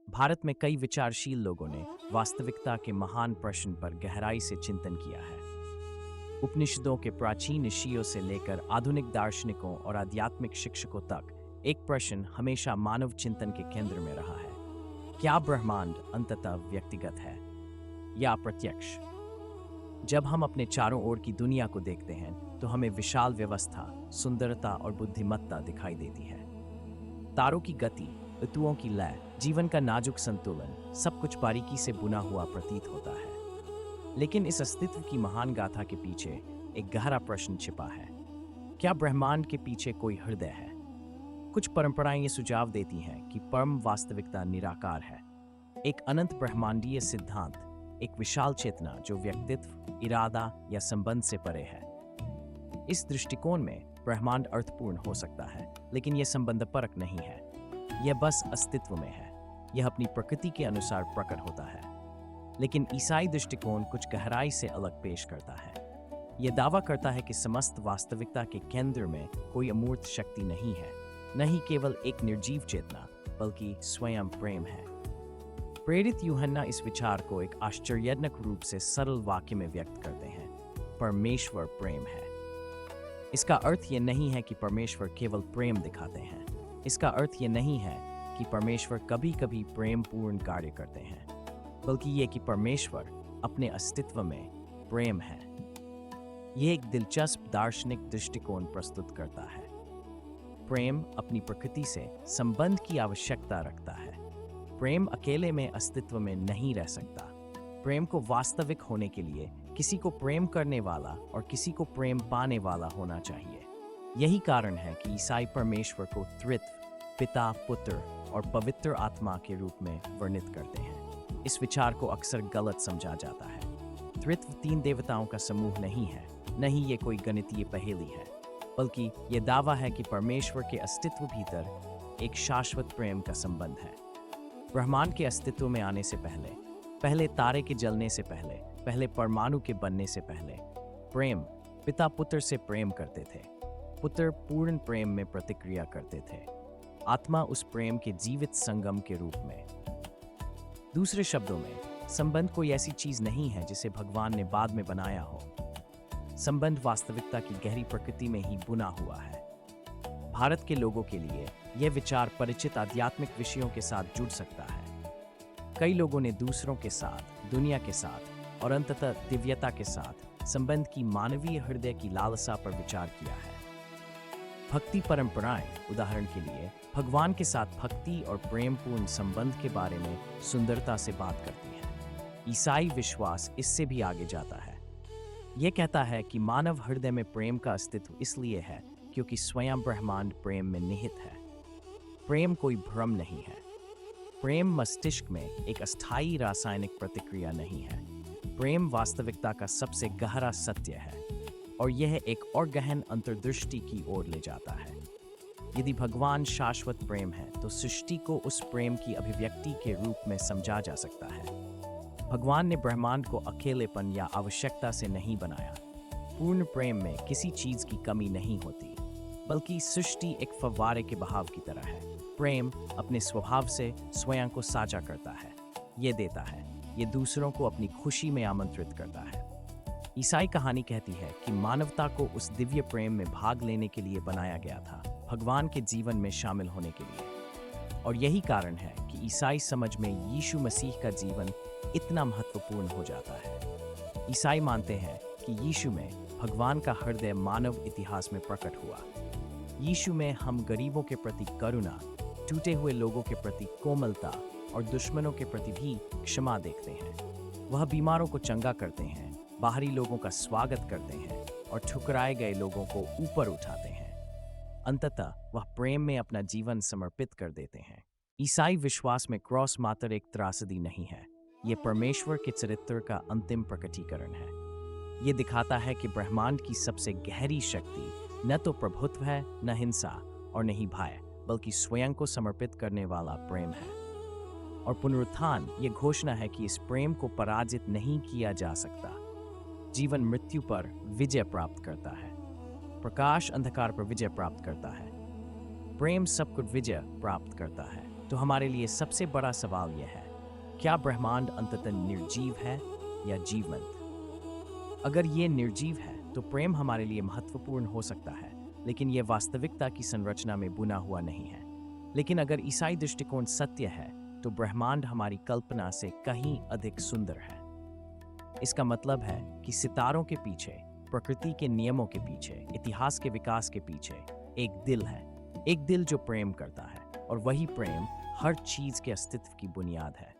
भारत में कई विचारशील लोगों ने वास्तविकता के महान प्रश्न पर गहराई से चिंतन किया है। उपनिषदों के प्राचीन ऋषियों से लेकर आधुनिक दार्शनिकों और आध्यात्मिक शिक्षकों तक एक प्रश्न हमेशा मानव चिंतन के केंद्र में रहा है। क्या ब्रह्मांड अंततः व्यक्तिगत है या अप्रत्यक्ष? जब हम अपने चारों ओर की दुनिया को देखते हैं तो हमें विशाल व्यवस्था, सुंदरता और बुद्धिमत्ता दिखाई देती है। तारों की गति, ऋतुओं की लय, जीवन का नाजुक संतुलन, सब कुछ बारीकी से बुना हुआ प्रतीत होता है। लेकिन इस अस्तित्व की महान गाथा के पीछे एक गहरा प्रश्न छिपा है। क्या ब्रह्मांड के पीछे कोई हृदय है? कुछ परंपराएं ये सुझाव देती हैं कि परम वास्तविकता निराकार है, एक अनंत ब्रह्मांडीय सिद्धांत, एक विशाल चेतना जो व्यक्तित्व, इरादा या संबंध से परे है। इस दृष्टिकोण में ब्रह्मांड अर्थपूर्ण हो सकता है, लेकिन यह संबंधपरक नहीं है। यह बस अस्तित्व में है। यह अपनी प्रकृति के अनुसार प्रकट होता है। लेकिन ईसाई दृष्टिकोण कुछ गहराई से अलग पेश करता है। यह दावा करता है कि समस्त वास्तविकता के केंद्र में कोई अमूर्त शक्ति नहीं है, न ही केवल एक निर्जीव चेतना, बल्कि स्वयं प्रेम है। प्रेरित यूहन्ना इस विचार को एक आश्चर्यजनक रूप से सरल वाक्य में व्यक्त करते हैं: परमेश्वर प्रेम है। इसका अर्थ यह नहीं है कि परमेश्वर केवल प्रेम दिखाते हैं। इसका अर्थ यह नहीं है कि परमेश्वर कभी कभी प्रेमपूर्ण कार्य करते हैं, बल्कि यह कि परमेश्वर अपने अस्तित्व में प्रेम है। यह एक दिलचस्प दार्शनिक दृष्टिकोण प्रस्तुत करता है। प्रेम अपनी प्रकृति से संबंध की आवश्यकता रखता है। प्रेम अकेले में अस्तित्व में नहीं रह सकता। प्रेम को वास्तविक होने के लिए किसी को प्रेम करने वाला और किसी को प्रेम पाने वाला होना चाहिए। यही कारण है कि ईसाई परमेश्वर को त्रित्व, पिता, पुत्र और पवित्र आत्मा के रूप में वर्णित करते हैं। इस विचार को अक्सर गलत समझा जाता है। त्रित्व तीन देवताओं का समूह नहीं है, न ही ये कोई गणितीय पहेली है, बल्कि ये दावा है कि परमेश्वर के अस्तित्व भीतर एक शाश्वत प्रेम का संबंध है। ब्रह्मांड के अस्तित्व में आने से पहले तारे के जलने से पहले परमाणु के बनने से पहले, प्रेम पिता पुत्र से प्रेम करते थे। पुत्र पूर्ण प्रेम में प्रतिक्रिया करते थे, आत्मा उस प्रेम के जीवित संगम के रूप में। दूसरे शब्दों में, संबंध कोई ऐसी चीज नहीं है जिसे भगवान ने बाद में बनाया हो। संबंध वास्तविकता की गहरी प्रकृति में ही बुना हुआ है। भारत के लोगों के लिए यह विचार परिचित आध्यात्मिक विषयों के साथ जुड़ सकता है। कई लोगों ने दूसरों के साथ, दुनिया के साथ और अंततः दिव्यता के साथ संबंध की मानवीय हृदय की लालसा पर विचार किया है। भक्ति परंपराएं, उदाहरण के लिए, भगवान के साथ भक्ति और प्रेमपूर्ण संबंध के बारे में सुंदरता से बात करती हैं। ईसाई विश्वास इससे भी आगे जाता है। यह कहता है कि मानव हृदय में प्रेम का अस्तित्व इसलिए है क्योंकि स्वयं ब्रह्मांड प्रेम में निहित है। प्रेम कोई भ्रम नहीं है। प्रेम मस्तिष्क में एक अस्थायी रासायनिक प्रतिक्रिया नहीं है। प्रेम वास्तविकता का सबसे गहरा सत्य है, और यह एक और गहन अंतर्दृष्टि की ओर ले जाता है। यदि भगवान शाश्वत प्रेम है, तो सृष्टि को उस प्रेम की अभिव्यक्ति के रूप में समझा जा सकता है। भगवान ने ब्रह्मांड को अकेलेपन या आवश्यकता से नहीं बनाया। पूर्ण प्रेम में किसी चीज की कमी नहीं होती, बल्कि सृष्टि एक फव्वारे के बहाव की तरह है। प्रेम अपने स्वभाव से स्वयं को साझा करता है, ये देता है, ये दूसरों को अपनी खुशी में आमंत्रित करता है। ईसाई कहानी कहती है कि मानवता को उस दिव्य प्रेम में भाग लेने के लिए बनाया गया था, भगवान के जीवन में शामिल होने के लिए। और यही कारण है कि ईसाई समझ में यीशु मसीह का जीवन इतना महत्वपूर्ण हो जाता है। ईसाई मानते हैं कि यीशु में भगवान का हृदय मानव इतिहास में प्रकट हुआ। यीशु में हम गरीबों के प्रति करुणा, टूटे हुए लोगों के प्रति कोमलता और दुश्मनों के प्रति भी क्षमा देखते हैं। वह बीमारों को चंगा करते हैं, बाहरी लोगों का स्वागत करते हैं और ठुकराए गए लोगों को ऊपर उठाते हैं। अंततः वह प्रेम में अपना जीवन समर्पित कर देते हैं। ईसाई विश्वास में क्रॉस मात्र एक त्रासदी नहीं है, ये परमेश्वर के चरित्र का अंतिम प्रकटीकरण है। ये दिखाता है कि ब्रह्मांड की सबसे गहरी शक्ति न तो प्रभुत्व है, न हिंसा और न ही भय, बल्कि स्वयं को समर्पित करने वाला प्रेम है। और पुनरुत्थान ये घोषणा है कि इस प्रेम को पराजित नहीं किया जा सकता। जीवन मृत्यु पर विजय प्राप्त करता है, प्रकाश अंधकार पर विजय प्राप्त करता है। प्रेम सब कुछ विजय प्राप्त करता है। तो हमारे लिए सबसे बड़ा सवाल यह है, क्या ब्रह्मांड अंततः निर्जीव है या जीवंत? अगर ये निर्जीव है तो प्रेम हमारे लिए महत्वपूर्ण हो सकता है, लेकिन यह वास्तविकता की संरचना में बुना हुआ नहीं है। लेकिन अगर ईसाई दृष्टिकोण सत्य है तो ब्रह्मांड हमारी कल्पना से कहीं अधिक सुंदर है। इसका मतलब है कि सितारों के पीछे, प्रकृति के नियमों के पीछे, इतिहास के विकास के पीछे एक दिल है, एक दिल जो प्रेम करता है, और वही प्रेम हर चीज के अस्तित्व की बुनियाद है।